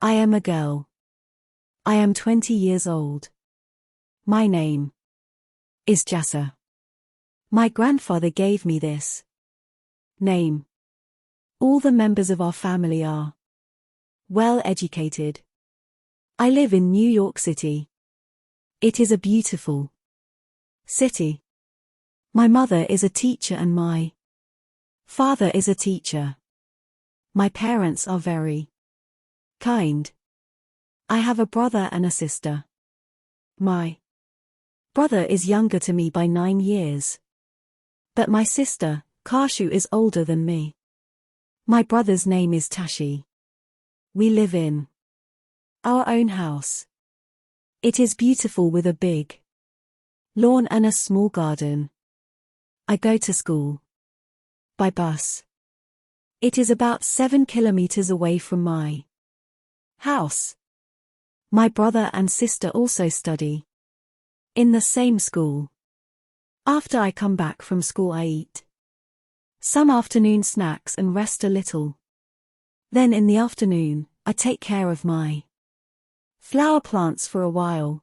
I am a girl. I am 20 years old. My name is Jassa. My grandfather gave me this name. All the members of our family are well educated. I live in New York City. It is a beautiful city. My mother is a teacher and my father is a teacher. My parents are very kind. I have a brother and a sister. My brother is younger to me by 9 years. But my sister, Kashu, is older than me. My brother's name is Tashi. We live in our own house. It is beautiful with a big lawn and a small garden. I go to school by bus. It is about 7 kilometers away from my house. My brother and sister also study in the same school. After I come back from school, I eat some afternoon snacks and rest a little. Then in the afternoon, I take care of my flower plants for a while.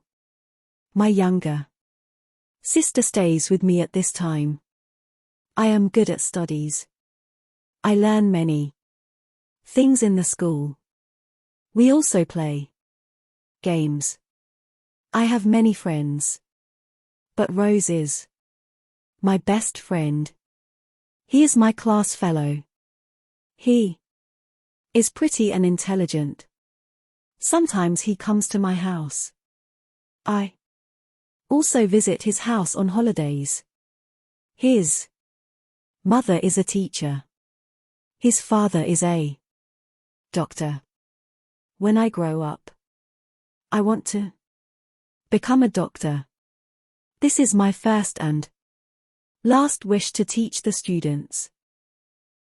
My younger sister stays with me at this time. I am good at studies. I learn many things in the school. We also play games. I have many friends. But Rose is my best friend. He is my class fellow. He is pretty and intelligent. Sometimes he comes to my house. I also visit his house on holidays. His mother is a teacher. His father is a doctor. When I grow up, I want to become a doctor. This is my first and last wish, to teach the students.